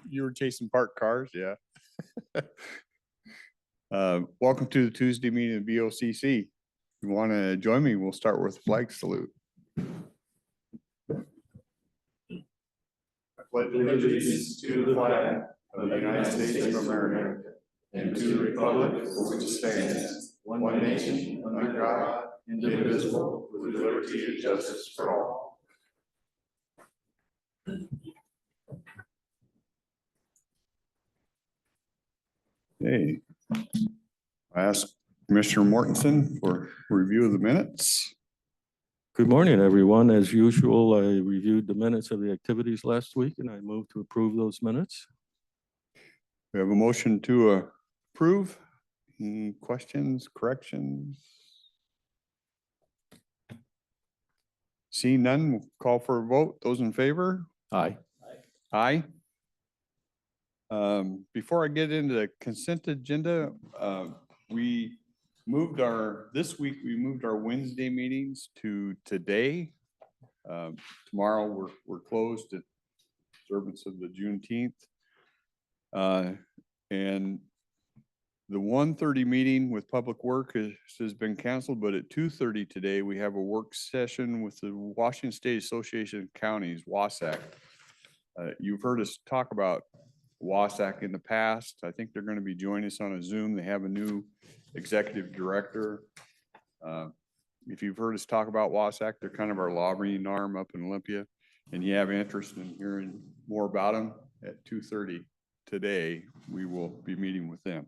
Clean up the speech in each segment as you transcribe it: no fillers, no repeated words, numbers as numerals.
You were chasing parked cars, yeah. Welcome to the Tuesday meeting of BOCC. If you want to join me, we'll start with flag salute. I pledge allegiance to the flag of the United States of America and to the republic for which it stands, one nation, under God, indivisible, with liberty and justice for all. Hey, I asked Commissioner Mortensen for review of the minutes. Good morning, everyone. As usual, I reviewed the minutes of the activities last week and I move to approve those minutes. We have a motion to approve. Any questions, corrections? See none, we'll call for a vote. Those in favor? Aye. Aye. Before I get into the consent agenda, this week we moved our Wednesday meetings to today. Tomorrow we're closed at observance of the Juneteenth. And the 1:30 meeting with Public Work has been canceled, but at 2:30 today, we have a work session with the Washington State Association of Counties, WASAC. You've heard us talk about WASAC in the past. I think they're going to be joining us on a Zoom. They have a new executive director. If you've heard us talk about WASAC, they're kind of our lobbying arm up in Olympia, and you have interest in hearing more about them, at 2:30 today, we will be meeting with them.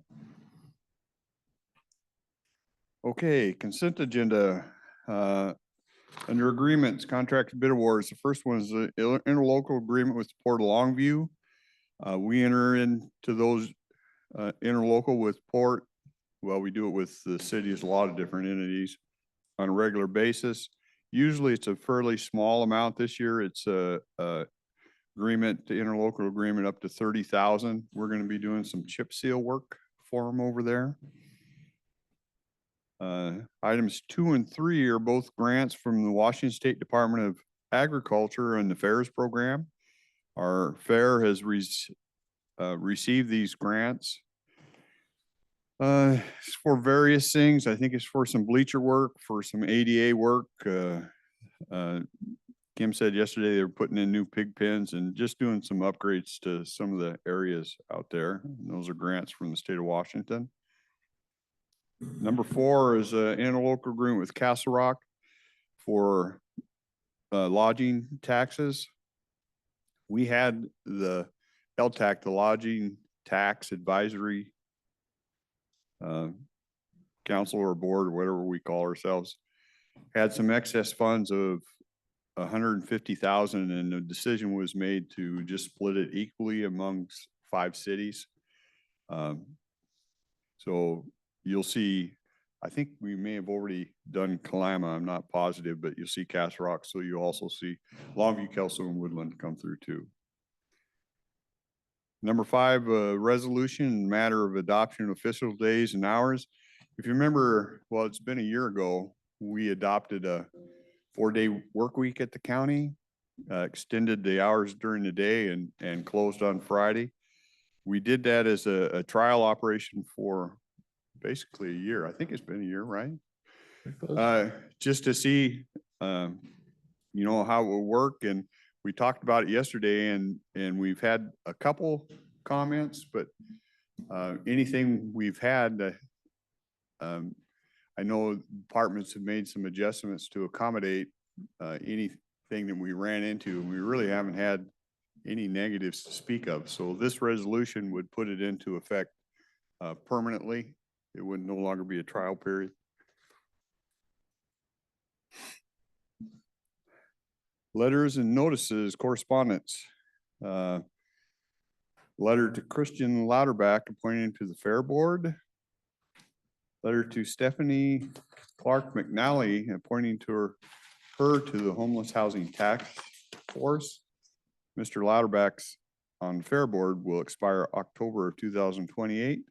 Okay, consent agenda. Under agreements, contract bid awards. The first one is the interlocal agreement with the Port of Longview. We enter into those interlocal with Port. Well, we do it with the cities, a lot of different entities on a regular basis. Usually it's a fairly small amount. This year it's a agreement, the interlocal agreement up to 30,000. We're going to be doing some chip seal work for them over there. Items 2 and 3 are both grants from the Washington State Department of Agriculture and the FAIRS program. Our fair has received these grants for various things. I think it's for some bleacher work, for some ADA work. Kim said yesterday they were putting in new pig pens and just doing some upgrades to some of the areas out there. And those are grants from the state of Washington. Number 4 is an interlocal agreement with Castle Rock for lodging taxes. We had the LTAC, the Lodging Tax Advisory Council or board or whatever we call ourselves, had some excess funds of 150,000, and the decision was made to just split it equally amongst 5 cities. So you'll see, I think we may have already done Kalama, I'm not positive, but you'll see Castle Rock. So you also see Longview, Kelso, and Woodland come through too. Number 5, resolution matter of adoption of official days and hours. If you remember, well, it's been a year ago, we adopted a 4-day work week at the county, extended the hours during the day and closed on Friday. We did that as a trial operation for basically a year. I think it's been a year, right? Just to see, how it will work. And we talked about it yesterday, and we've had a couple comments, but anything we've had, I know departments have made some adjustments to accommodate anything that we ran into, and we really haven't had any negatives to speak of. So this resolution would put it into effect permanently. It would no longer be a trial period. Letters and notices, correspondence. Letter to Christian Louderback appointing to the Fair Board. Letter to Stephanie Clark McNally appointing to her to the Homeless Housing Task Force. Mr. Louderback's on the Fair Board will expire October of 2028.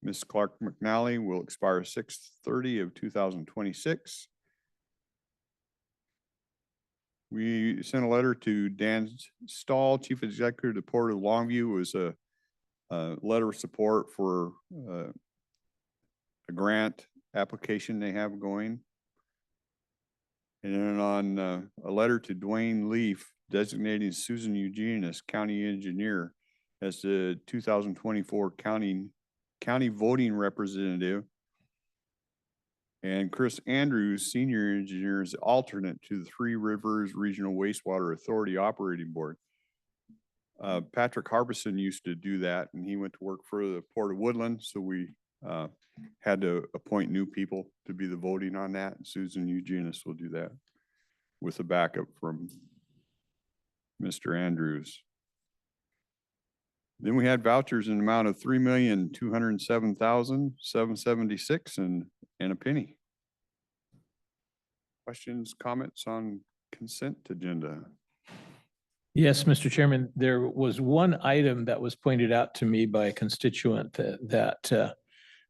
Ms. Clark McNally will expire 6/30 of 2026. We sent a letter to Dan Stahl, Chief Executive of the Port of Longview. It was a letter of support for a grant application they have going. And then on a letter to Dwayne Leaf designating Susan Eugene as county engineer as the 2024 county voting representative. And Chris Andrews, senior engineer, is alternate to the Three Rivers Regional Wastewater Authority Operating Board. Patrick Harbison used to do that, and he went to work for the Port of Woodland, so we had to appoint new people to be the voting on that. And Susan Eugenis will do that with a backup from Mr. Andrews. Then we had vouchers in the amount of $3,207,776 and a penny. Questions, comments on consent agenda? Yes, Mr. Chairman, there was one item that was pointed out to me by a constituent that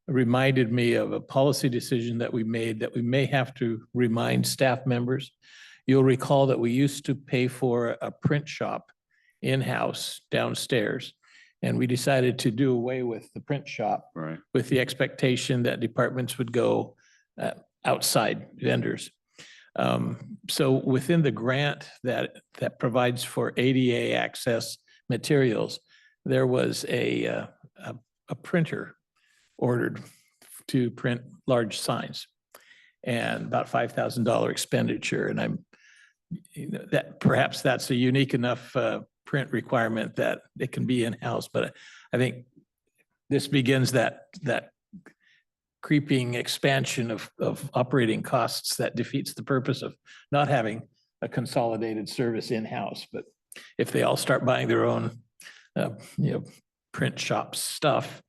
reminded me of a policy decision that we made that we may have to remind staff members. You'll recall that we used to pay for a print shop in-house downstairs, and we decided to do away with the print shop Right. with the expectation that departments would go outside vendors. So within the grant that provides for ADA access materials, there was a printer ordered to print large signs, and about $5,000 expenditure. And that perhaps that's a unique enough print requirement that it can be in-house, but I think this begins that creeping expansion of operating costs that defeats the purpose of not having a consolidated service in-house. But if they all start buying their own, print shop stuff,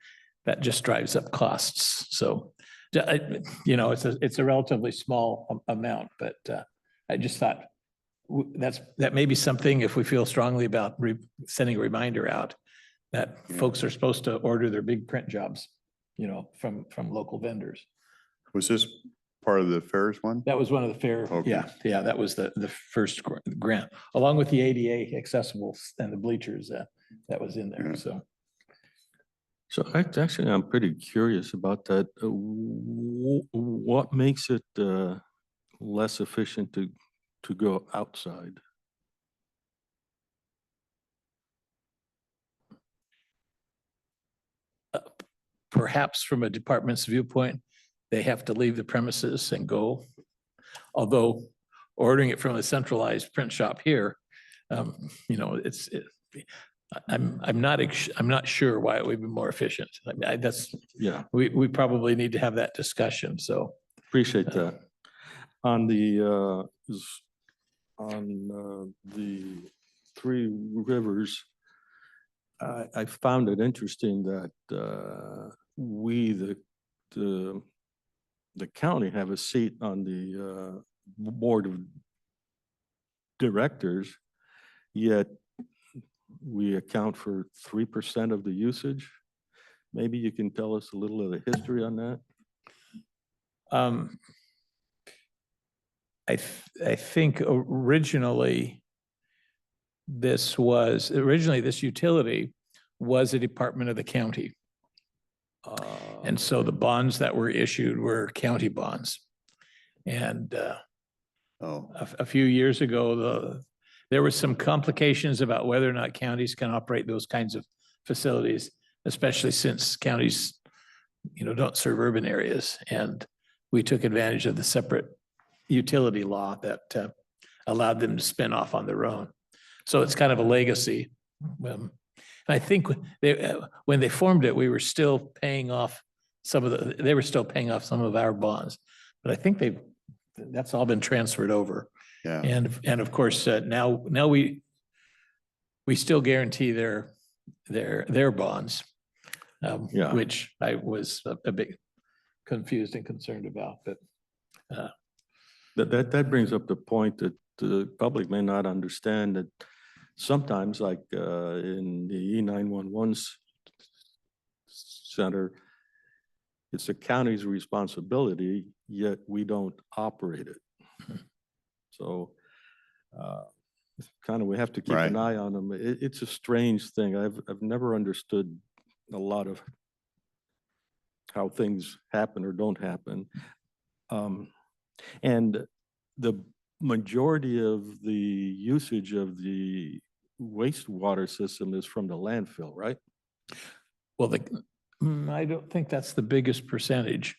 that just drives up costs. So, it's a relatively small amount, but I just thought that may be something, if we feel strongly about sending a reminder out, that folks are supposed to order their big print jobs, from local vendors. Was this part of the fairs one? That was one of the fair, Okay. yeah, that was the first grant, along with the ADA accessible and the bleachers that was in there, Yeah. so. So actually, I'm pretty curious about that. What makes it less efficient to go outside? Perhaps from a department's viewpoint, they have to leave the premises and go. Although ordering it from a centralized print shop here, I'm not sure why it would be more efficient. I mean, Yeah, we probably need to have that discussion, so. appreciate that. On the Three Rivers, I found it interesting that we, the county, have a seat on the board of directors, yet we account for 3% of the usage. Maybe you can tell us a little of the history on that? I think originally this utility was a department of the county. And so the bonds that were issued were county bonds. And a few years ago, there were some complications about whether or not counties can operate those kinds of facilities, especially since counties, don't serve urban areas. And we took advantage of the separate utility law that allowed them to spin off on their own. So it's kind of a legacy. And I think when they formed it, we were still paying off they were still paying off some of our bonds, but I think that's all been transferred over. Yeah. And of course, now we still guarantee their bonds, Yeah. which I was a bit confused and concerned about, but. That brings up the point that the public may not understand that sometimes, like in the E911 center, it's the county's responsibility, yet we don't operate it. So Kind of, we have to keep an eye on them. It's a strange thing. I've never understood a lot of how things happen or don't happen. And the majority of the usage of the wastewater system is from the landfill, right? Well, I don't think that's the biggest percentage.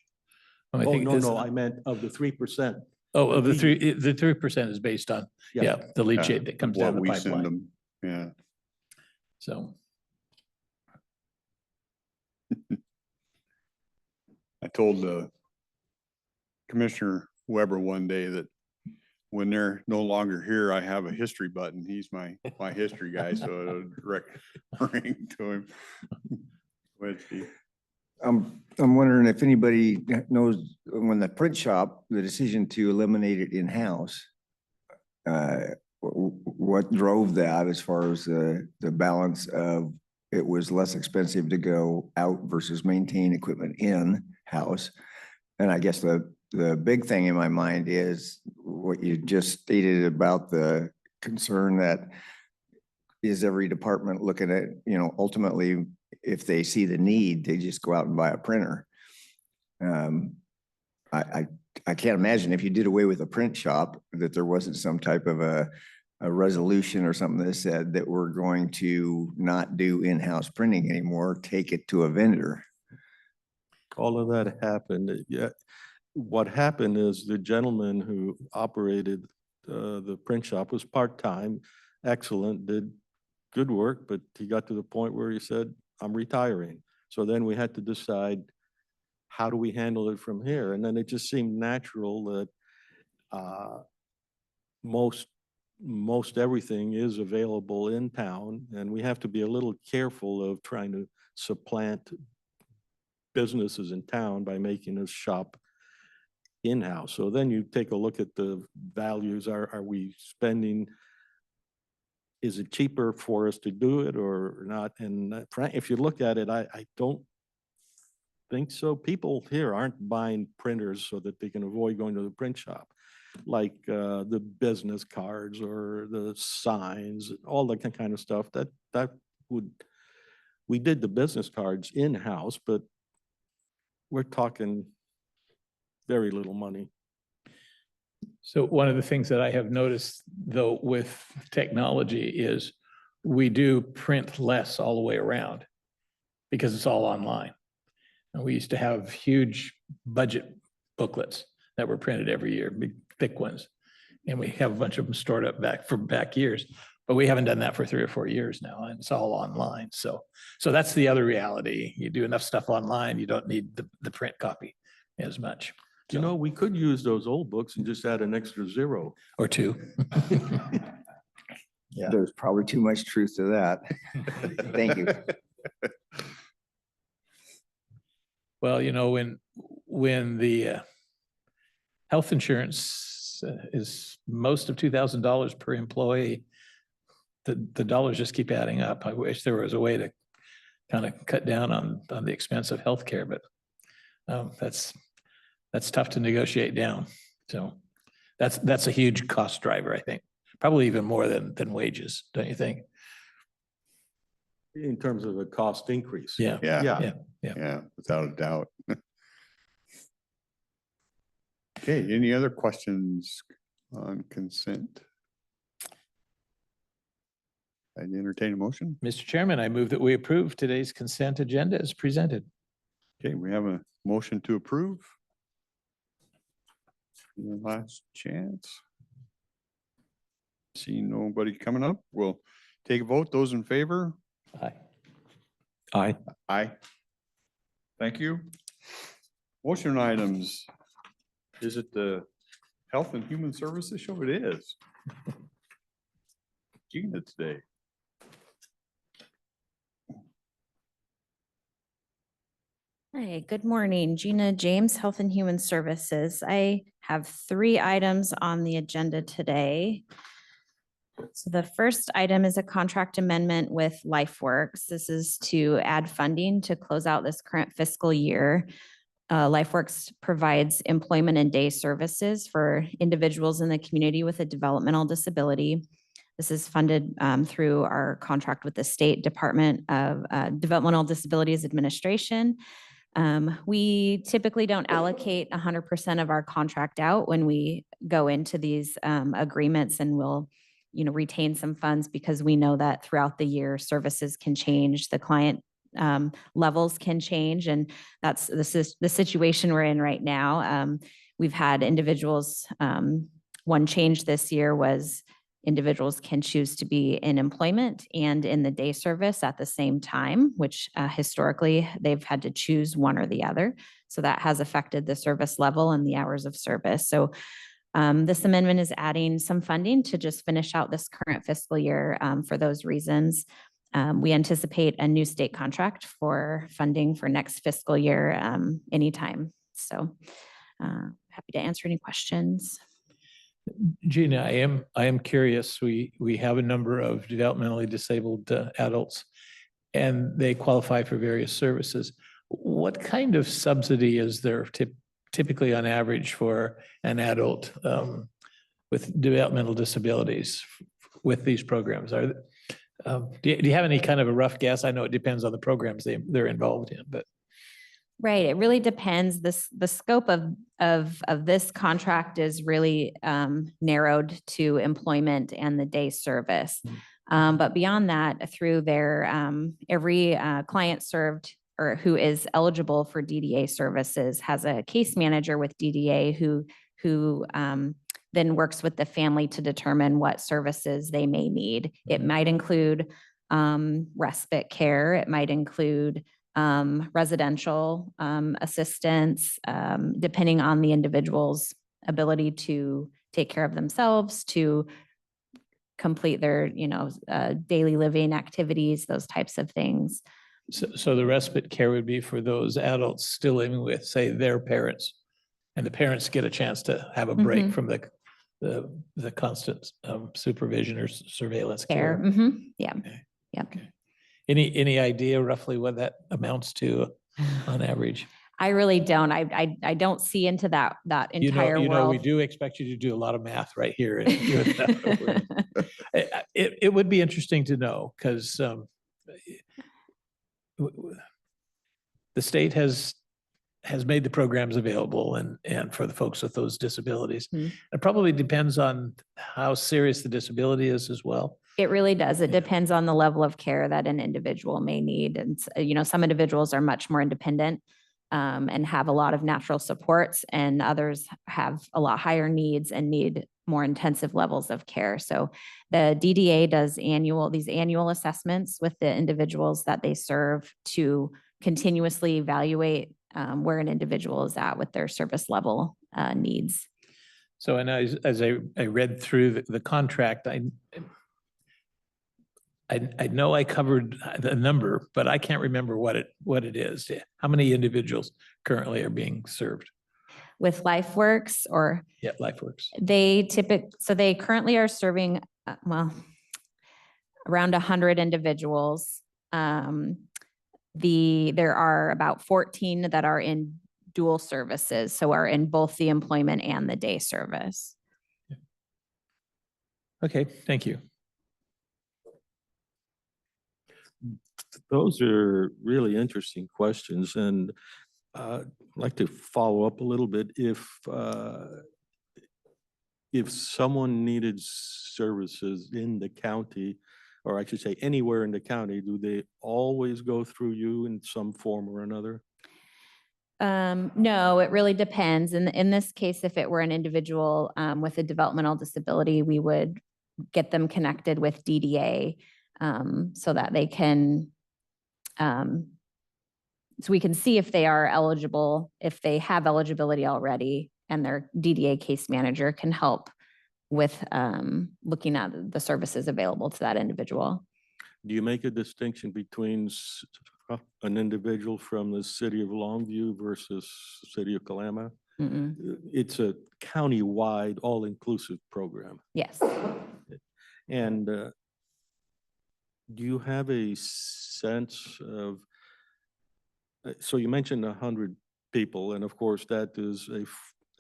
I Oh, think no, it's- no, I meant of the 3%. Oh, of the we- 3% is based on, Yeah. yeah, the leachate that comes down What the we send pipeline. them, yeah. So, I told Commissioner Weber one day that when they're no longer here, I have a history button. He's my history guy, so it'll direct ring to him. Let's see. I'm wondering if anybody knows when the print shop, the decision to eliminate it in-house, what drove that as far as the balance of it was less expensive to go out versus maintain equipment in-house? And I guess the big thing in my mind is what you just stated about the concern that is every department looking at, ultimately, if they see the need, they just go out and buy a printer. I can't imagine if you did away with a print shop, that there wasn't some type of a resolution or something that said that we're going to not do in-house printing anymore, take it to a vendor. All of that happened. Yeah. What happened is the gentleman who operated the print shop was part-time, excellent, did good work, but he got to the point where he said, I'm retiring. So then we had to decide, how do we handle it from here? And then it just seemed natural that most everything is available in town, and we have to be a little careful of trying to supplant businesses in town by making us shop in-house. So then you take a look at the values. Are we spending, is it cheaper for us to do it or not? And if you look at it, I don't think so. People here aren't buying printers so that they can avoid going to the print shop, like the business cards or the signs, all that kind of stuff. We did the business cards in-house, but we're talking very little money. so one of the things that I have noticed though with technology is we do print less all the way around because it's all online. And we used to have huge budget booklets that were printed every year, big thick ones. And we have a bunch of them stored up back years, but we haven't done that for 3 or 4 years now, and it's all online. So that's the other reality. You do enough stuff online, you don't need the print copy as much. You know, we could use those old books and just add an extra 0. Or 2. Yeah. There's probably too much truth to that. Thank you. Well, when the health insurance is most of $2,000 per employee, the dollars just keep adding up. I wish there was a way to kind of cut down on the expense of healthcare, but that's tough to negotiate down. So that's a huge cost driver, I think. Probably even more than wages, don't you think? In terms of a cost increase. Yeah. Yeah, without a doubt. Okay, any other questions on consent? I'd entertain a motion. Mr. Chairman, I move that we approve today's consent agenda as presented. Okay, we have a motion to approve. Your last chance. See nobody coming up. We'll take a vote. Those in favor? Aye. Aye. Aye. Thank you. Motion items. Is it the Health and Human Services show? It is. Gina today. Hi, good morning. Gina James, Health and Human Services. I have 3 items on the agenda today. So the first item is a contract amendment with LifeWorks. This is to add funding to close out this current fiscal year. LifeWorks provides employment and day services for individuals in the community with a developmental disability. This is funded through our contract with the State Department of Developmental Disabilities Administration. We typically don't allocate 100% of our contract out when we go into these agreements, and we'll, retain some funds because we know that throughout the year, services can change, the client levels can change, and that's the situation we're in right now. We've had individuals, one change this year was individuals can choose to be in employment and in the day service at the same time, which historically they've had to choose one or the other. So that has affected the service level and the hours of service. So this amendment is adding some funding to just finish out this current fiscal year for those reasons. We anticipate a new state contract for funding for next fiscal year anytime. So happy to answer any questions. Gina, I am curious. We have a number of developmentally disabled adults, and they qualify for various services. What kind of subsidy is there typically on average for an adult with developmental disabilities with these programs? Do you have any kind of a rough guess? I know it depends on the programs they're involved in, but. Right. It really depends. The scope of this contract is really narrowed to employment and the day service. But beyond that, through their every client served or who is eligible for DDA services has a case manager with DDA who then works with the family to determine what services they may need. It might include respite care. It might include residential assistance, depending on the individual's ability to take care of themselves, to complete their, daily living activities, those types of things. So the respite care would be for those adults still living with, say, their parents, and the parents get a chance to have a break from the constant supervision or surveillance care. Yeah. Okay. Yep. Okay. Any idea roughly what that amounts to on average? I really don't. I don't see into that entire world. We do expect you to do a lot of math right here. It would be interesting to know because the state has made the programs available and for the folks with those disabilities. It probably depends on how serious the disability is as well. It really does. It depends on the level of care that an individual may need. And, some individuals are much more independent and have a lot of natural supports, and others have a lot higher needs and need more intensive levels of care. So the DDA does these annual assessments with the individuals that they serve to continuously evaluate where an individual is at with their service level needs. So, and as I read through the contract, I know I covered the number, but I can't remember what it is. How many individuals currently are being served? With LifeWorks or? Yeah, LifeWorks. They currently are serving, around 100 individuals. There are about 14 that are in dual services, so are in both the employment and the day service. Okay, thank you. Those are really interesting questions, and I'd like to follow up a little bit. If someone needed services in the county, or I should say anywhere in the county, do they always go through you in some form or another? No, it really depends. In this case, if it were an individual with a developmental disability, we would get them connected with DDA so that they can, so we can see if they are eligible, if they have eligibility already, and their DDA case manager can help with looking at the services available to that individual. Do you make a distinction between an individual from the city of Longview versus the city of Kalama? It's a county-wide, all-inclusive program. Yes. And do you have a sense of, so you mentioned 100 people. And of course, that is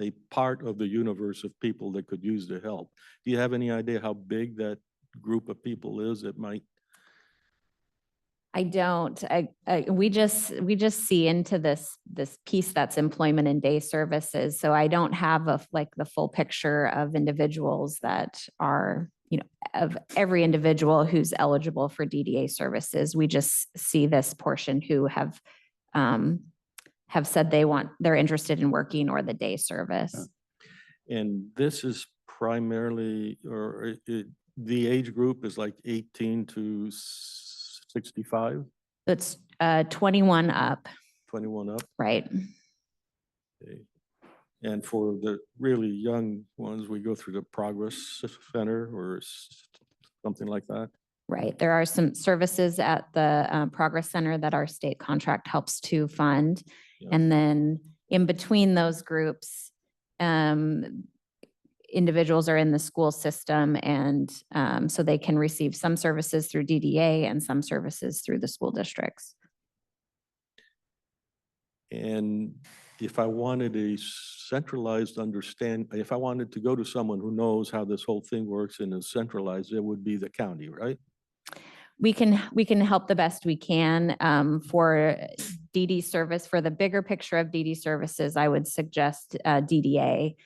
a part of the universe of people that could use the help. Do you have any idea how big that group of people is that might? I don't, we just see into this piece that's employment and day services. So I don't have like the full picture of individuals that are, of every individual who's eligible for DDA services. We just see this portion who have said they're interested in working or the day service. And this is primarily, or the age group is like 18 to 65, It's 21 up, 21 up. right? Okay. And for the really young ones, we go through the Progress Center or something like that. Right. There are some services at the Progress Center that our state contract helps to fund. Yeah. And then in between those groups, individuals are in the school system, and so they can receive some services through DDA and some services through the school districts. And if I wanted a centralized if I wanted to go to someone who knows how this whole thing works and is centralized, it would be the county, right? We can help the best we can for DD service. For the bigger picture of DD services, I would suggest DDA,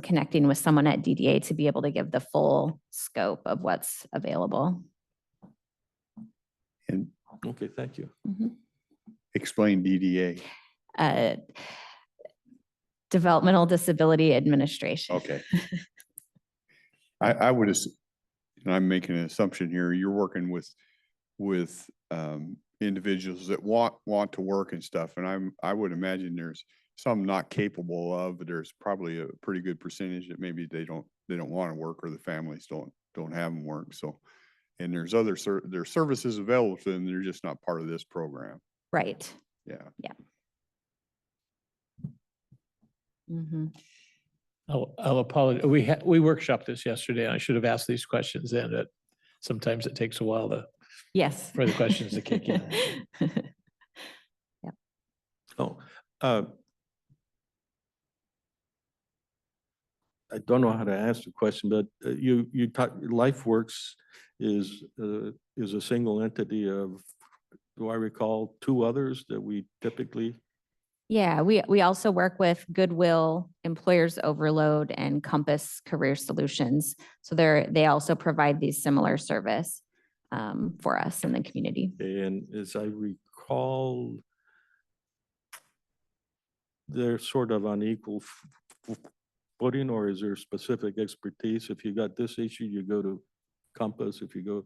connecting with someone at DDA to be able to give the full scope of what's available. And Okay, thank you. explain DDA. Developmental Disability Administration. Okay. I would, and I'm making an assumption here, you're working with individuals that want to work and stuff. And I would imagine there's some not capable of, but there's probably a pretty good percentage that maybe they don't want to work, or the families don't have them work. So, and there's there's services available to them. They're just not part of this program. Right. Yeah. Yeah. Mm-hmm. I'll apologize. We workshopped this yesterday, and I should have asked these questions then, but sometimes it takes a while Yes. for the questions to kick in. Oh, I don't know how to ask the question, but you talk, LifeWorks is a single entity of, do I recall, 2 others that we typically? Yeah, we also work with Goodwill, Employers Overload, and Compass Career Solutions. So they also provide these similar service for us in the community. And as I recall, they're sort of on equal footing, or is there specific expertise? If you got this issue, you go to Compass. If you go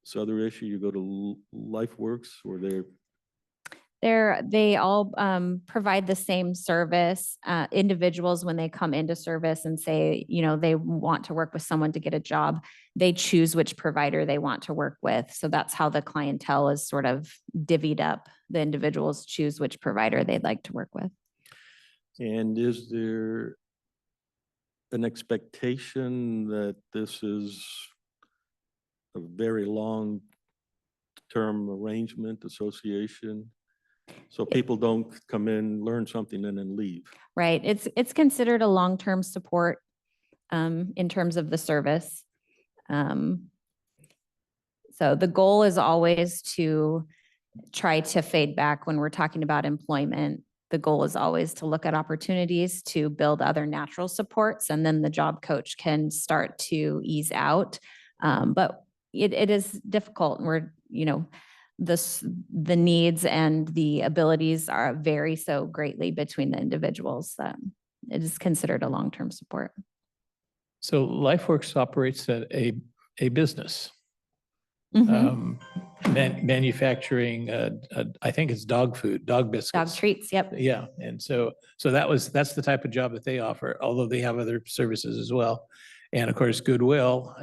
this other issue, you go to LifeWorks, or They all provide the same service. Individuals, when they come into service and say, they want to work with someone to get a job, they choose which provider they want to work with. So that's how the clientele is sort of divvied up. The individuals choose which provider they'd like to work with. And is there an expectation that this is a very long-term arrangement, association? So people don't come in, learn something, and then leave. Right. It's considered a long-term support in terms of the service. So the goal is always to try to fade back when we're talking about employment. The goal is always to look at opportunities to build other natural supports, and then the job coach can start to ease out. But it is difficult. We're, the needs and the abilities vary so greatly between the individuals that it is considered a long-term support. So LifeWorks operates at a business. Mhm. Manufacturing, I think it's dog food, dog biscuits. Dog treats, yep. Yeah, and so that's the type of job that they offer, although they have other services as well. And of course, Goodwill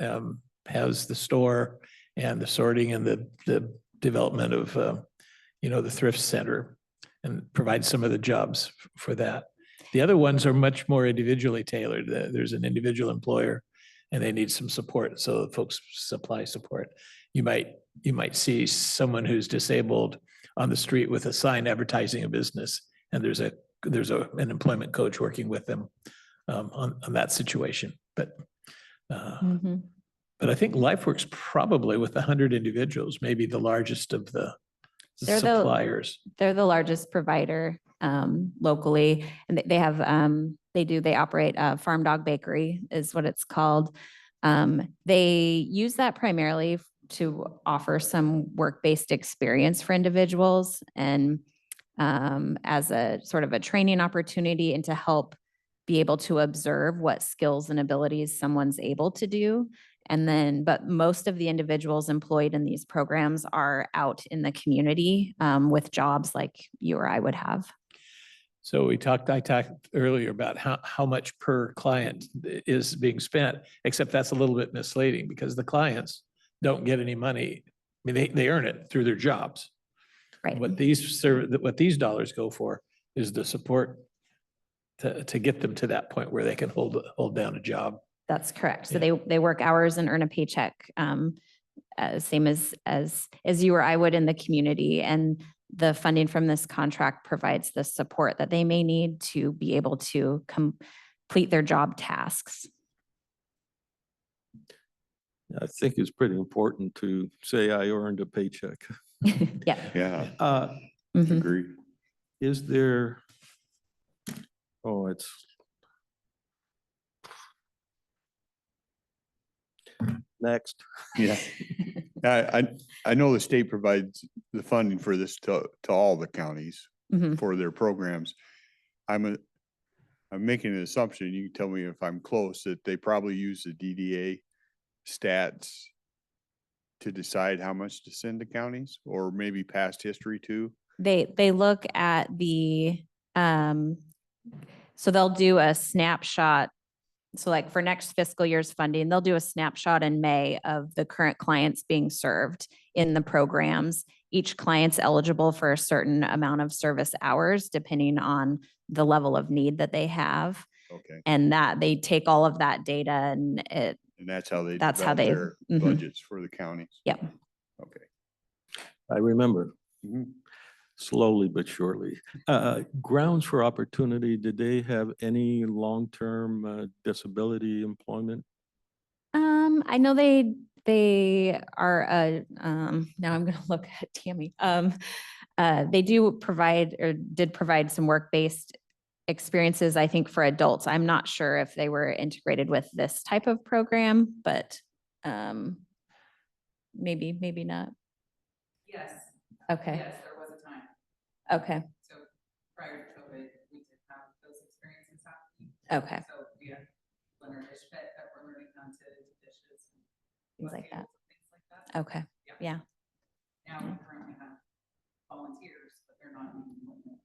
has the store and the sorting and the development of, the thrift center, and provides some of the jobs for that. The other ones are much more individually tailored. There's an individual employer and they need some support, so the folks supply support. You might see someone who's disabled on the street with a sign advertising a business, and there's a there's an employment coach working with them on that situation. But Mhm. I think LifeWorks probably with 100 individuals, maybe the largest of the They're the- suppliers. They're the largest provider locally, and they operate a Farm Dog Bakery is what it's called. They use that primarily to offer some work-based experience for individuals and as a sort of a training opportunity and to help be able to observe what skills and abilities someone's able to do. And then, but most of the individuals employed in these programs are out in the community with jobs like you or I would have. So I talked earlier about how much per client is being spent, except that's a little bit misleading because the clients don't get any money. I mean, they earn it through their jobs. Right. What these dollars go for is the support to get them to that point where they can hold down a job. That's correct. So Yeah. they work hours and earn a paycheck, same as you or I would in the community. And the funding from this contract provides the support that they may need to be able to complete their job tasks. I think it's pretty important to say I earned a paycheck. Yeah. Yeah, Mhm. agree. Is there, it's next. Yeah. I know the state provides the funding for this to all the counties Mhm. for their programs. I'm making an assumption, you can tell me if I'm close, that they probably use the DDA stats to decide how much to send to counties, or maybe past history too. They look at so they'll do a snapshot. So like for next fiscal year's funding, they'll do a snapshot in May of the current clients being served in the programs. Each client's eligible for a certain amount of service hours, depending on the level of need that they have. Okay, And that they take all of that data and and that's how they That's how develop they- their mhm. budgets for the counties. Yep. Okay. I remember Mhm. slowly but surely. Grounds for Opportunity, did they have any long-term disability employment? I know they are now I'm gonna look at Tammy. They do provide or did provide some work-based experiences, I think, for adults. I'm not sure if they were integrated with this type of program, but maybe not. Yes. Okay, Yes, there was a time. okay, So prior to COVID, we did have those experiences happening. okay. So we had Leonard Dish Pit that we're learning how to do dishes. and Things bus like that. tables and Things like that. Okay, yeah. Now we currently have volunteers, but they're not in employment.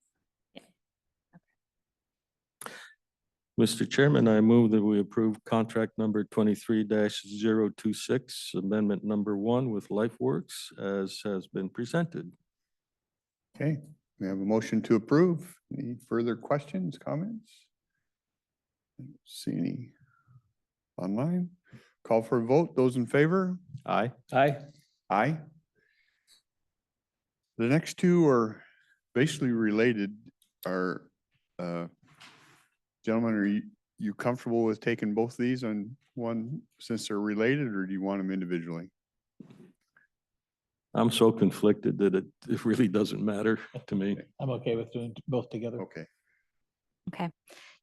Mr. Chairman, I move that we approve contract number 23-026, amendment number 1 with LifeWorks as has been presented. Okay, we have a motion to approve. Any further questions, comments? I don't See any online? Call for a vote. Those in favor? Aye. Aye. Aye. The next two are basically related. Are, gentlemen, are you comfortable with taking both these on one since they're related, or do you want them individually? I'm so conflicted that it really doesn't matter to me. I'm okay with doing both together. Okay, Okay.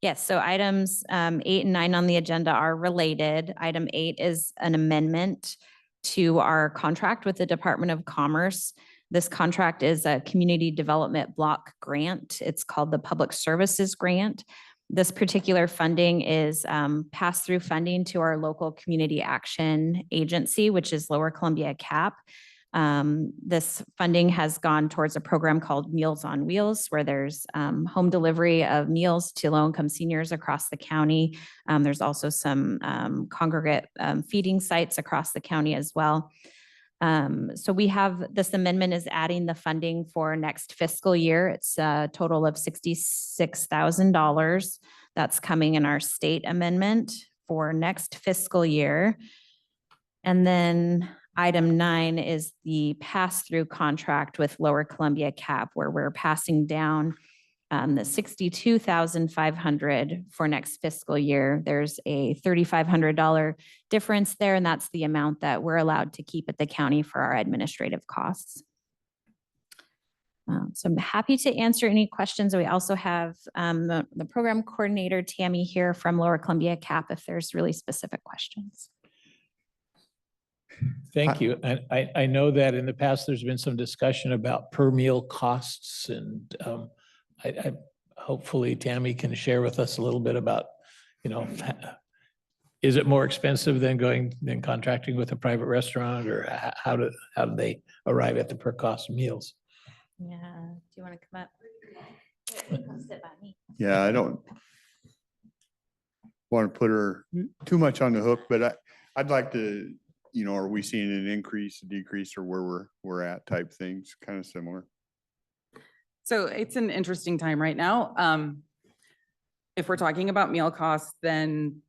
Yes, so items 8 and 9 on the agenda are related. Item 8 is an amendment to our contract with the Department of Commerce. This contract is a community development block grant. It's called the Public Services Grant. This particular funding is pass-through funding to our local community action agency, which is Lower Columbia CAP. This funding has gone towards a program called Meals on Wheels, where there's home delivery of meals to low-income seniors across the county. There's also some congregate feeding sites across the county as well. So we have, this amendment is adding the funding for next fiscal year. It's a total of $66,000. That's coming in our state amendment for next fiscal year. And then item 9 is the pass-through contract with Lower Columbia CAP, where we're passing down the 62,500 for next fiscal year, there's a $3,500 difference there, and that's the amount that we're allowed to keep at the county for our administrative costs. So I'm happy to answer any questions. We also have the program coordinator, Tammy, here from Lower Columbia CAP, if there's really specific questions. Thank you. And I know that in the past, there's been some discussion about per meal costs, and I hopefully Tammy can share with us a little bit about, is it more expensive than contracting with a private restaurant, or how do they arrive at the per cost meals? Yeah, do you want to come up? Come sit by me. Yeah, I don't want to put her too much on the hook, but I'd like to, are we seeing an increase, a decrease, or where we're at type things, kind of similar? So it's an interesting time right now. If we're talking about meal costs, then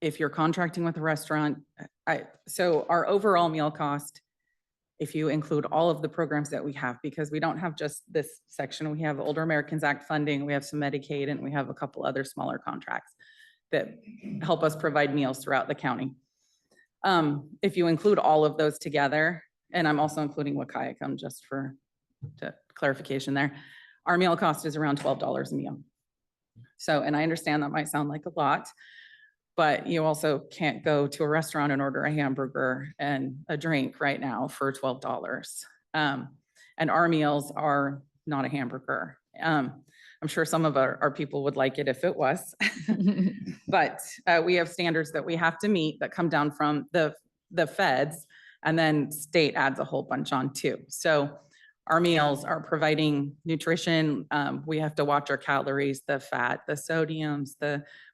if you're contracting with a restaurant, so our overall meal cost, if you include all of the programs that we have, because we don't have just this section, we have Older Americans Act funding, we have some Medicaid, and we have a couple other smaller contracts that help us provide meals throughout the county. If you include all of those together, and I'm also including Wahkiakum just for clarification there, our meal cost is around $12 a meal. So, and I understand that might sound like a lot, but you also can't go to a restaurant and order a hamburger and a drink right now for $12. And our meals are not a hamburger. I'm sure some of our people would like it if it was, but we have standards that we have to meet that come down from the feds, and then state adds a whole bunch on too. So our meals are providing nutrition. We have to watch our calories, the fat, the sodiums,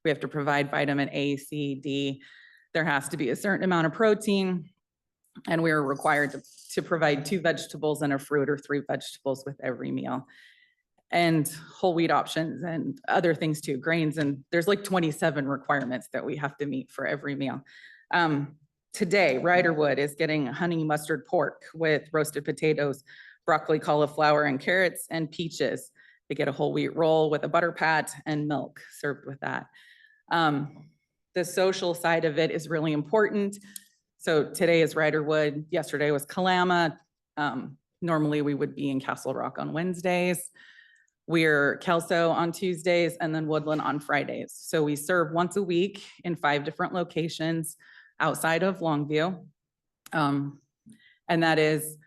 we have to provide vitamin A, C, D. There has to be a certain amount of protein, and we are required to provide 2 vegetables and a fruit, or 3 vegetables with every meal, and whole wheat options and other things too, grains. And there's like 27 requirements that we have to meet for every meal. Today, Riderwood is getting honey mustard pork with roasted potatoes, broccoli, cauliflower, and carrots, and peaches. They get a whole wheat roll with a butter pat and milk served with that. The social side of it is really important. So today is Riderwood, yesterday was Kalama. Normally we would be in Castle Rock on Wednesdays. We're Kelso on Tuesdays, and then Woodland on Fridays. So we serve once a week in 5 different locations outside of Longview. And that is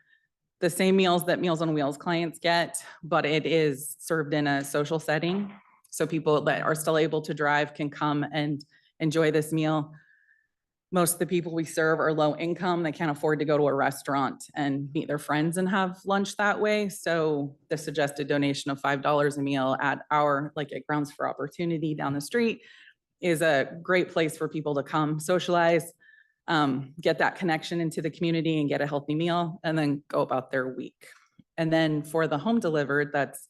the same meals that Meals on Wheels clients get, but it is served in a social setting. So people that are still able to drive can come and enjoy this meal. Most of the people we serve are low income. They can't afford to go to a restaurant and meet their friends and have lunch that way. So the suggested donation of $5 a meal at Grounds for Opportunity down the street is a great place for people to come socialize, get that connection into the community and get a healthy meal, and then go about their week. And then for the home delivered, that's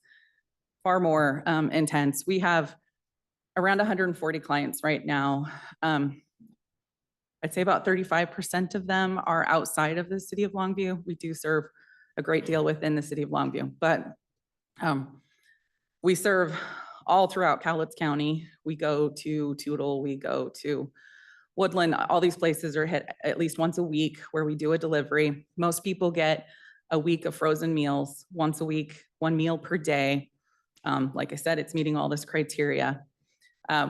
far more intense. We have around 140 clients right now. I'd say about 35% of them are outside of the city of Longview. We do serve a great deal within the city of Longview, but we serve all throughout Cowlitz County. We go to Toutle, we go to Woodland. All these places are hit at least once a week where we do a delivery. Most people get a week of frozen meals once a week, 1 meal per day. Like I said, it's meeting all this criteria.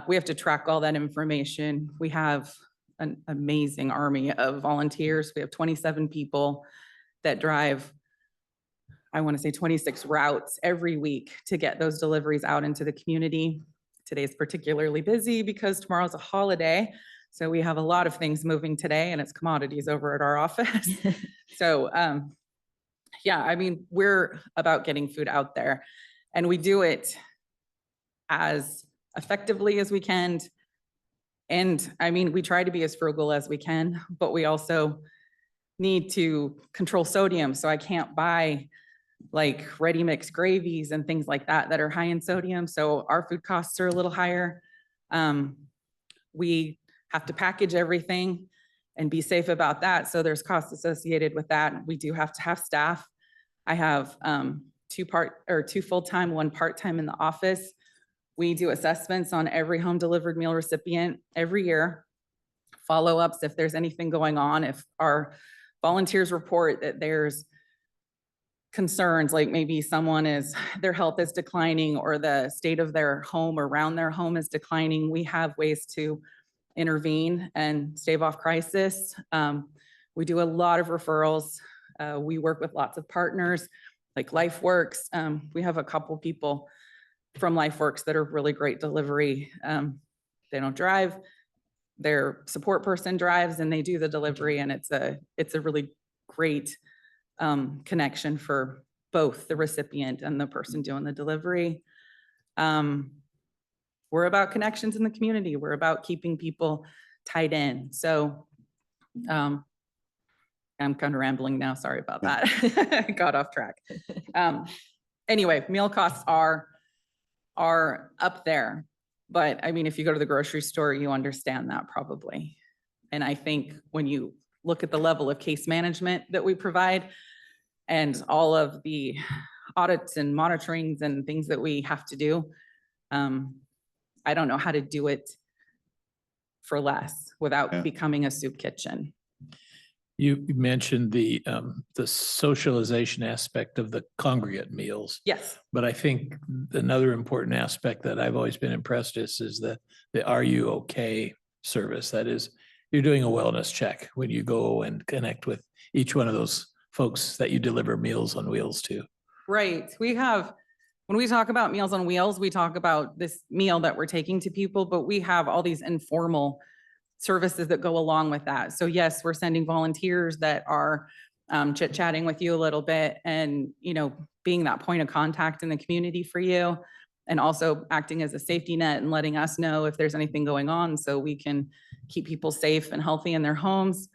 We have to track all that information. We have an amazing army of volunteers. We have 27 people that drive, I want to say 26 routes every week to get those deliveries out into the community. Today's particularly busy because tomorrow's a holiday. So we have a lot of things moving today, and it's commodities over at our office. So yeah, I mean, we're about getting food out there, and we do it as effectively as we can. And I mean, we try to be as frugal as we can, but we also need to control sodium. So I can't buy like ready mix gravies and things like that that are high in sodium. So our food costs are a little higher. We have to package everything and be safe about that. So there's costs associated with that. We do have to have staff. I have two full-time, one part-time in the office. We do assessments on every home delivered meal recipient every year. Follow-ups if there's anything going on, if our volunteers report that there's concerns, like maybe their health is declining or the state of their home around their home is declining, we have ways to intervene and stave off crisis. We do a lot of referrals. We work with lots of partners like LifeWorks. We have a couple people from LifeWorks that are really great delivery. They don't drive, their support person drives and they do the delivery, and it's a really great connection for both the recipient and the person doing the delivery. We're about connections in the community. We're about keeping people tied in. So I'm kind of rambling now. Sorry about that. I got off track. Anyway, meal costs are up there. But I mean, if you go to the grocery store, you understand that probably. And I think when you look at the level of case management that we provide and all of the audits and monitorings and things that we have to do, I don't know how to do it for less without Yeah. becoming a soup kitchen. You mentioned the socialization aspect of the congregate meals, Yes. but I think another important aspect that I've always been impressed is the Are You Okay service. That is, you're doing a wellness check when you go and connect with each one of those folks that you deliver Meals on Wheels to. Right. When we talk about Meals on Wheels, we talk about this meal that we're taking to people, but we have all these informal services that go along with that. So yes, we're sending volunteers that are chit-chatting with you a little bit and, being that point of contact in the community for you, and also acting as a safety net and letting us know if there's anything going on so we can keep people safe and healthy in their homes.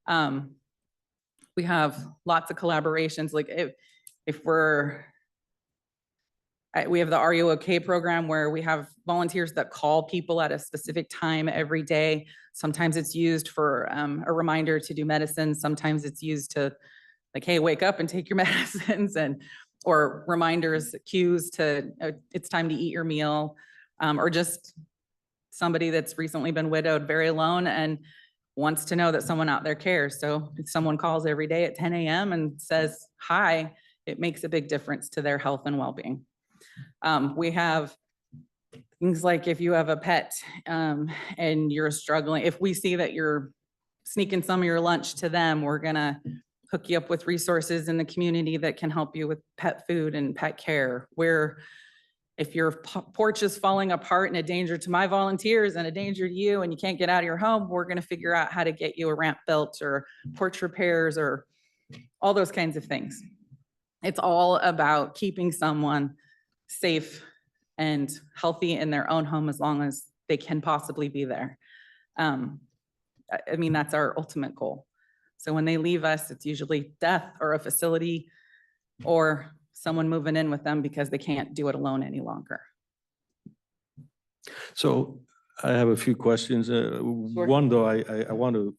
We have lots of collaborations. Like we have the Are You Okay program where we have volunteers that call people at a specific time every day. Sometimes it's used for a reminder to do medicine. Sometimes it's used to like, hey, wake up and take your medicines, or reminders, cues to it's time to eat your meal, or just somebody that's recently been widowed, very alone, and wants to know that someone out there cares. So if someone calls every day at 10 a.m. and says hi, it makes a big difference to their health and well-being. We have things like if you have a pet and you're struggling, if we see that you're sneaking some of your lunch to them, we're gonna hook you up with resources in the community that can help you with pet food and pet care. Where if your porch is falling apart and a danger to my volunteers and a danger to you and you can't get out of your home, we're gonna figure out how to get you a ramp built or porch repairs or all those kinds of things. It's all about keeping someone safe and healthy in their own home as long as they can possibly be there. I mean, that's our ultimate goal. So when they leave us, it's usually death or a facility or someone moving in with them because they can't do it alone any longer. So I have a few questions. One, though, I want to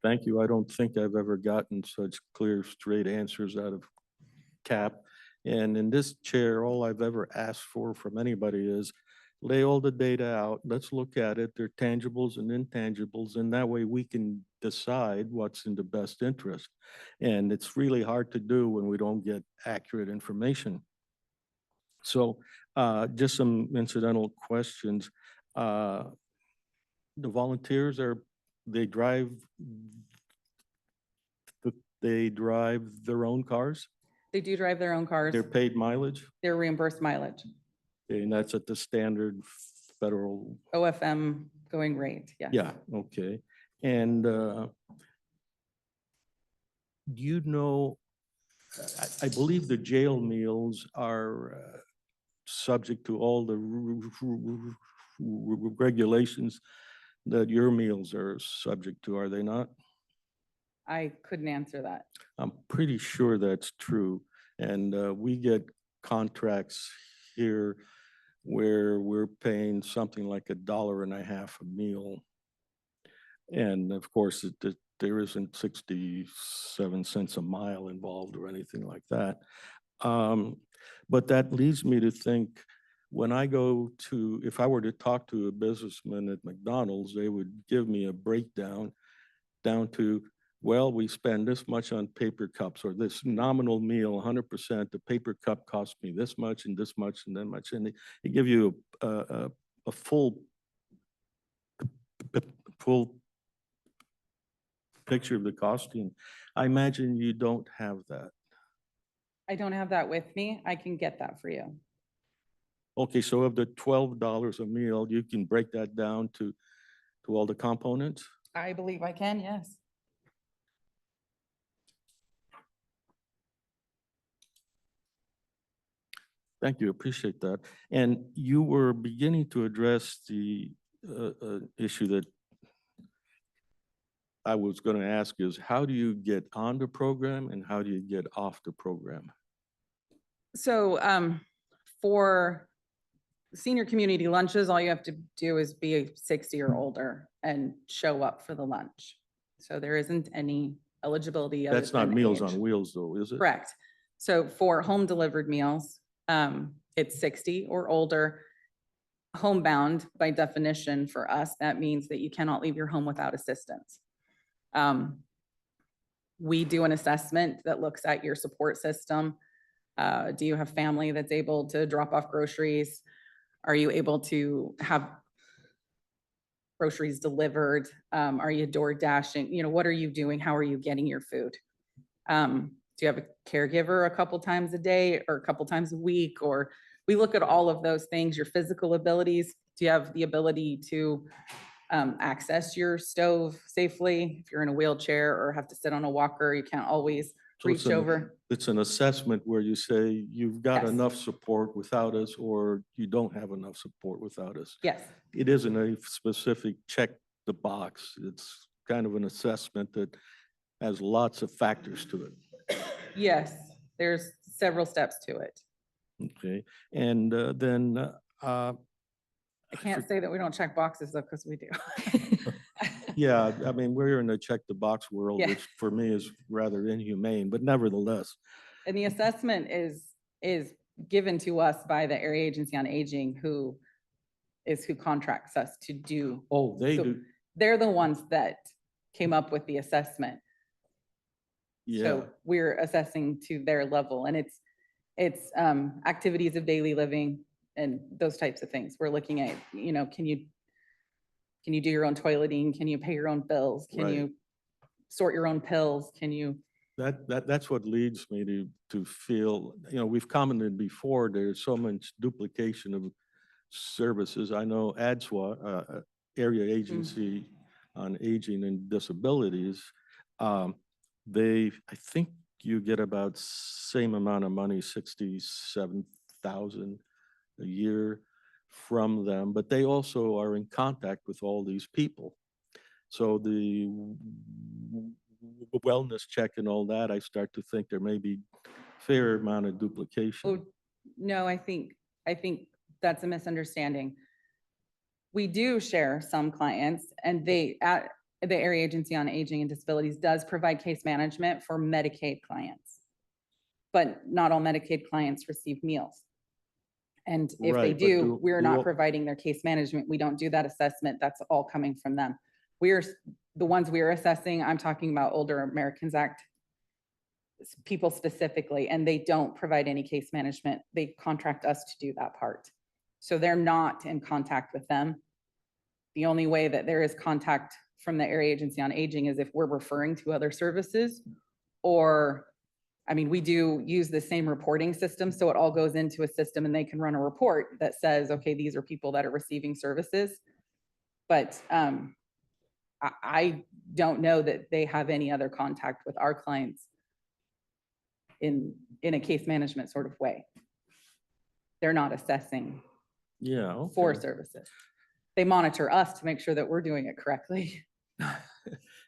thank you. I don't think I've ever gotten such clear, straight answers out of CAP. And in this chair, all I've ever asked for from anybody is lay all the data out. Let's look at it. They're tangibles and intangibles. And that way we can decide what's in the best interest. And it's really hard to do when we don't get accurate information. So just some incidental questions. The volunteers they drive their own cars? They do drive their own cars. They're paid mileage? They're reimbursed mileage. And that's at the standard federal? OFM going rate, yes. Yeah, okay. And do you know, I believe the jail meals are subject to all the regulations that your meals are subject to, are they not? I couldn't answer that. I'm pretty sure that's true. And we get contracts here where we're paying something like $1.50 a meal. And of course, there isn't 67 cents a mile involved or anything like that. But that leads me to think, when I go to, if I were to talk to a businessman at McDonald's, they would give me a breakdown down to, well, we spend this much on paper cups, or this nominal meal, 100%, the paper cup cost me this much and this much and that much. And they give you a full picture of the costing. I imagine you don't have that. I don't have that with me. I can get that for you. Okay, so of the $12 a meal, you can break that down to all the components? I believe I can, yes. Thank you, appreciate that. And you were beginning to address the issue that I was going to ask is, how do you get on the program and how do you get off the program? So for senior community lunches, all you have to do is be 60 or older and show up for the lunch. So there isn't any eligibility. other That's not than Meals age. on Wheels though, is it? Correct. So for home delivered meals, it's 60 or older. Homebound, by definition for us, that means that you cannot leave your home without assistance. We do an assessment that looks at your support system. Do you have family that's able to drop off groceries? Are you able to have groceries delivered? Are you door dashing? You know, what are you doing? How are you getting your food? Do you have a caregiver a couple times a day or a couple times a week? Or we look at all of those things, your physical abilities. Do you have the ability to access your stove safely? If you're in a wheelchair or have to sit on a walker, you can't always So it's reach an- over. It's an assessment where you say you've got Yes. enough support without us, or you don't have enough support without us. Yes, It isn't a specific check the box. It's kind of an assessment that has lots of factors to it. yes, there's several steps to it. Okay, and then I can't say that we don't check boxes though, because we do. yeah, I mean, we're in a check the box world, Yeah. which for me is rather inhumane, but nevertheless. And the assessment is given to us by the Area Agency on Aging, who contracts us to do. Oh, they So do, They're the ones that came up with the assessment. yeah, So we're assessing to their level, and it's activities of daily living and those types of things. We're looking at, you know, can you do your own toileting? Can you pay your own bills? Can Right. you sort your own pills? Can you? that's what leads me to feel, you know, we've commented before, there's so much duplication of services. I know ADSWA, Area Agency on Aging and Disabilities, I think you get about same amount of money, 67,000 a year from them, but they also are in contact with all these people. So the wellness check and all that, I start to think there may be fair amount of duplication. Oh, no, I think that's a misunderstanding. We do share some clients, and the Area Agency on Aging and Disabilities does provide case management for Medicaid clients. But not all Medicaid clients receive meals. And if they Right, but do, we're do not all- providing their case management. We don't do that assessment. That's all coming from them. The ones we are assessing, I'm talking about Older Americans Act people specifically, and they don't provide any case management. They contract us to do that part. So they're not in contact with them. The only way that there is contact from the Area Agency on Aging is if we're referring to other services, or, I mean, we do use the same reporting system, so it all goes into a system and they can run a report that says, okay, these are people that are receiving services. But I don't know that they have any other contact with our clients in a case management sort of way. They're not assessing Yeah. for okay. services. They monitor us to make sure that we're doing it correctly.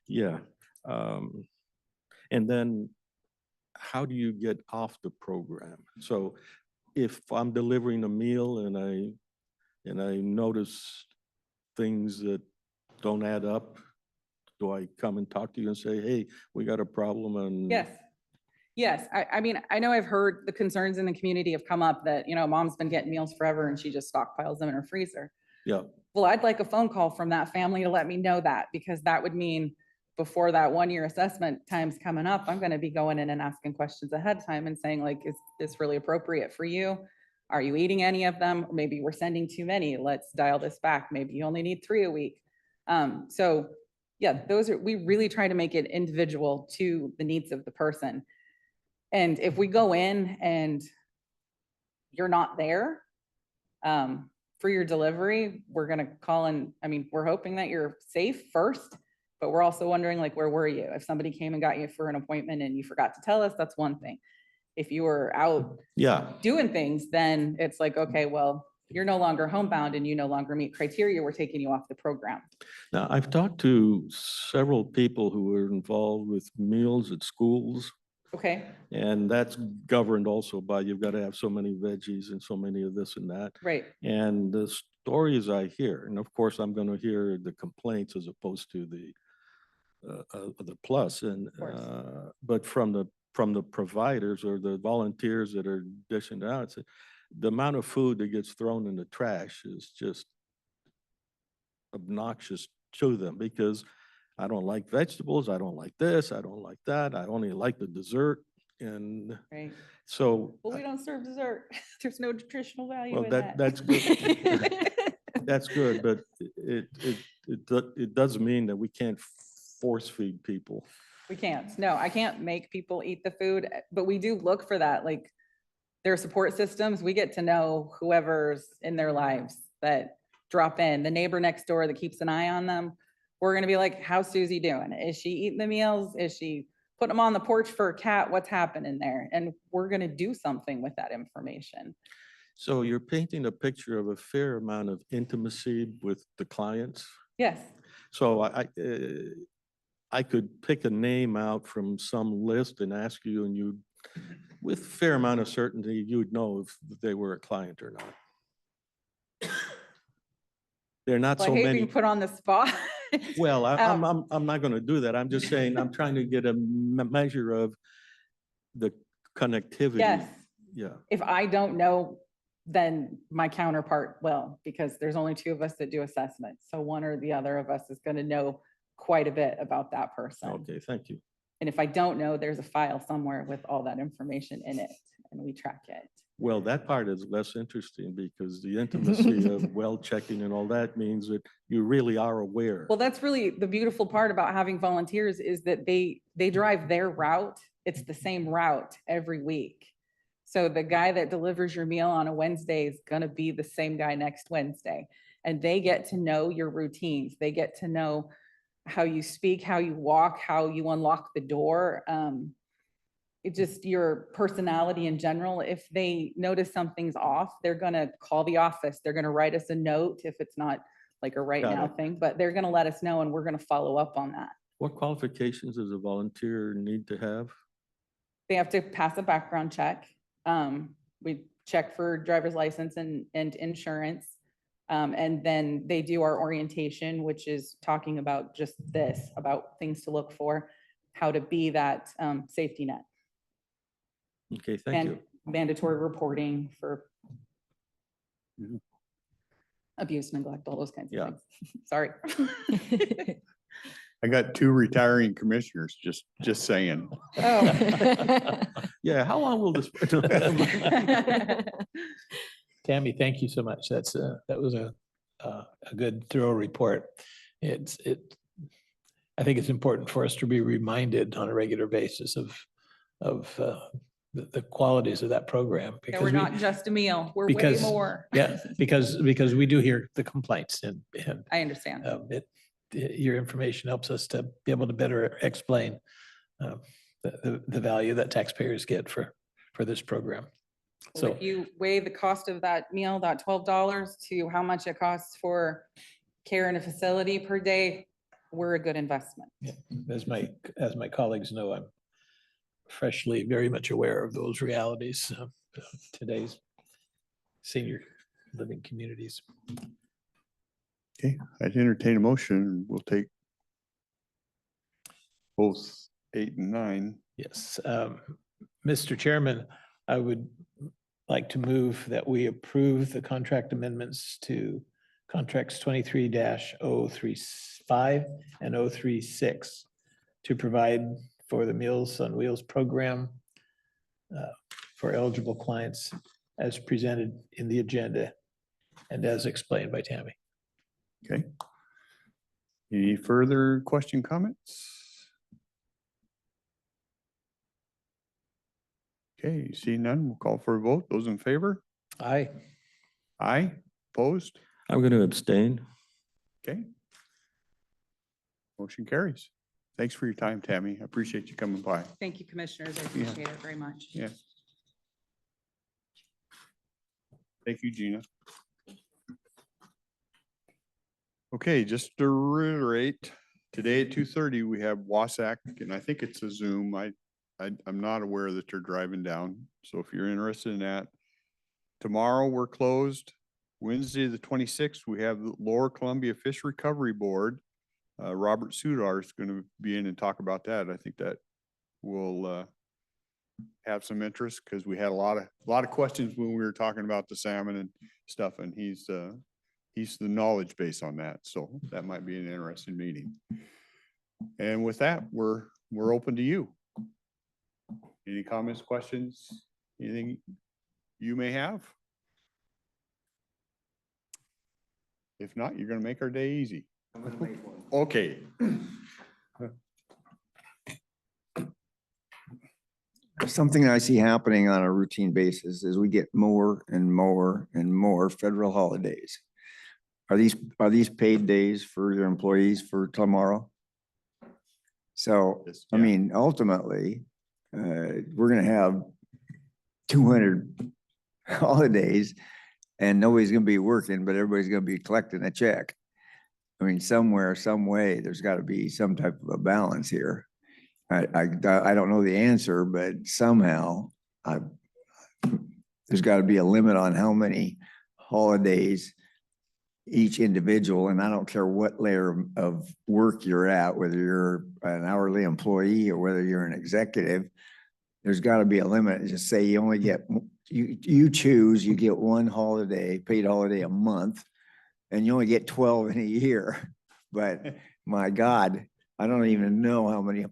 Yeah. And then how do you get off the program? So if I'm delivering a meal and I notice things that don't add up, do I come and talk to you and say, hey, we got a problem and? Yes. Yes, I mean, I know I've heard the concerns in the community have come up that, mom's been getting meals forever and she just stockpiles them in her freezer. Yeah, Well, I'd like a phone call from that family to let me know that, because that would mean before that 1 year assessment time's coming up, I'm gonna be going in and asking questions ahead of time and saying like, is this really appropriate for you? Are you eating any of them? Or maybe we're sending too many. Let's dial this back. Maybe you only need 3 a week. So yeah, we really try to make it individual to the needs of the person. And if we go in and you're not there, for your delivery, we're gonna call in, I mean, we're hoping that you're safe first, but we're also wondering like, where were you? If somebody came and got you for an appointment and you forgot to tell us, that's one thing. If you were out yeah. doing things, then it's like, okay, well, you're no longer homebound and you no longer meet criteria, we're taking you off the program. Now, I've talked to several people who were involved with meals at schools, Okay, and that's governed also by you've got to have so many veggies and so many of this and that. right. And the stories I hear, and of course, I'm going to hear the complaints as opposed to the plus, and course. but from the providers or the volunteers that are dishing it out, the amount of food that gets thrown in the trash is just obnoxious to them, because I don't like vegetables, I don't like this, I don't like that, I only like the dessert. And Right. so, Well, we don't serve dessert. There's no nutritional value well, in that's good. That's good, but it does mean that we can't force feed people. We can't. No, I can't make people eat the food, but we do look for that. Like their support systems, we get to know whoever's in their lives that drop in, the neighbor next door that keeps an eye on them. We're going to be like, how's Susie doing? Is she eating the meals? Is she putting them on the porch for a cat? What's happening there? And we're going to do something with that information. So you're painting a picture of a fair amount of intimacy with the clients. Yes. So I could pick a name out from some list and ask you, and you, with fair amount of certainty, you'd know if they were a client or not. There are not Well, so I hate many. being put on the spot. Well, Um, I'm not going to do that. I'm just saying, I'm trying to get a measure of the connectivity. Yes. Yeah. If I don't know, then my counterpart will, because there's only 2 of us that do assessments. So one or the other of us is going to know quite a bit about that person. Okay, thank you. And if I don't know, there's a file somewhere with all that information in it and we track it. Well, that part is less interesting, because the intimacy of well checking and all that means that you really are aware. Well, that's really the beautiful part about having volunteers, is that they drive their route. It's the same route every week. So the guy that delivers your meal on a Wednesday is going to be the same guy next Wednesday. And they get to know your routines. They get to know how you speak, how you walk, how you unlock the door. It just your personality in general. If they notice something's off, they're going to call the office. They're going to write us a note if it's not like a right Got now it. thing, but they're going to let us know and we're going to follow up on that. What qualifications does a volunteer need to have? They have to pass a background check. We check for driver's license and insurance. And then they do our orientation, which is talking about just this, about things to look for, how to be that safety net. Okay, thank And you. mandatory reporting for Mhm. abuse, neglect, all those kinds Yeah. of things. Sorry. I got 2 retiring commissioners, just saying. Oh. Yeah, how long will this? Tammy, thank you so much. That was a good thorough report. I think it's important for us to be reminded on a regular basis of the qualities of that program. And because we're we- not just a meal, we're way because- more. Yeah, because we do hear the complaints and I understand. your information helps us to be able to better explain the value that taxpayers get for this program. Well, So if you weigh the cost of that meal, that $12, to how much it costs for care in a facility per day, we're a good investment. yeah, as my colleagues know, I'm freshly very much aware of those realities of today's senior living communities. Okay, I'd entertain a motion. We'll take both 8 and 9. Yes, Mr. Chairman, I would like to move that we approve the contract amendments to contracts 23-035 and 036 to provide for the Meals on Wheels program for eligible clients as presented in the agenda and as explained by Tammy. Okay. Any further question, comments? Okay, see none, we'll call for a vote. Those in favor? Aye. Aye, opposed? I'm going to abstain. Okay. Motion carries. Thanks for your time, Tammy. I appreciate you coming by. Thank you, commissioners. I Yeah. appreciate it very much. Yeah. Thank you, Gina. Okay, just to reiterate, today at 2:30, we have Wasack, and I think it's a Zoom. I'm not aware that they're driving down. So if you're interested in that, tomorrow we're closed. Wednesday, the 26th, we have the Lower Columbia Fish Recovery Board. Robert Sudar is going to be in and talk about that. I think that will have some interest because we had a lot of questions when we were talking about the salmon and stuff, and he's the knowledge base on that. So that might be an interesting meeting. And with that, we're open to you. Any comments, questions, anything you may have? If not, you're gonna make our day easy. I'm gonna make one. Okay. Something I see happening on a routine basis is we get more and more and more federal holidays. Are these paid days for your employees for tomorrow? So, Yes, I yeah. mean, ultimately, we're gonna have 200 holidays and nobody's gonna be working, but everybody's gonna be collecting a check. I mean, somewhere, some way, there's gotta be some type of a balance here. I don't know the answer, but somehow there's gotta be a limit on how many holidays each individual, and I don't care what layer of work you're at, whether you're an hourly employee or whether you're an executive, there's got to be a limit. Just say you only get, you choose, you get one holiday, paid holiday a month, and you only get 12 in a year. But my God, I don't even know how many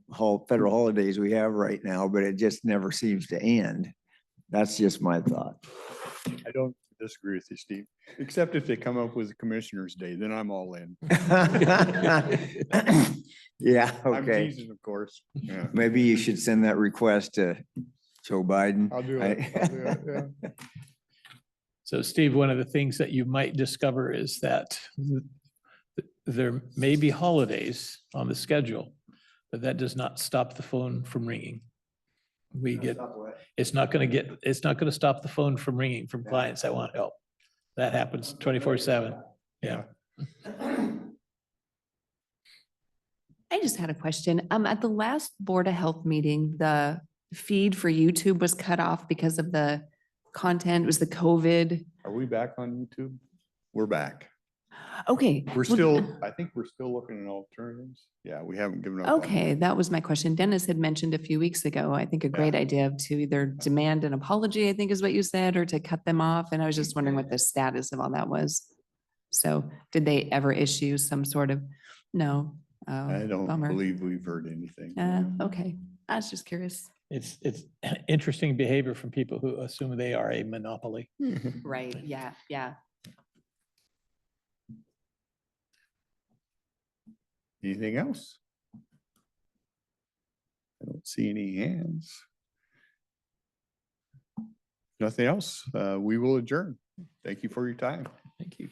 federal holidays we have right now, but it just never seems to end. That's just my thought. I don't disagree with you, Steve, except if they come up with a Commissioner's Day, then I'm all in. Yeah, I'm okay. teasing, of course. Yeah. Maybe you should send that request to Joe Biden. I'll do it. I'll do it, yeah. So Steve, one of the things that you might discover is that there may be holidays on the schedule, but that does not stop the phone from ringing. It's not going to stop the phone from ringing from clients that want help. That happens 24/7. Yeah. I just had a question. At the last Board of Health meeting, the feed for YouTube was cut off because of the content. It was the COVID. Are we back on YouTube? We're back. Okay. We're well, still, I think we're still looking at alternatives. Yeah, we haven't given up. on Okay, that was my question. Dennis had mentioned a few weeks ago, I think a great idea to either demand an apology, I think is what you said, or to cut them off. And I was just wondering what the status of all that was. So did they ever issue some sort of, no? Oh, I don't bummer. believe we've heard anything. Okay, I was just curious. It's interesting behavior from people who assume they are a monopoly. Right, yeah, yeah. Anything else? I don't see any hands. Nothing else. We will adjourn. Thank you for your time. Thank you.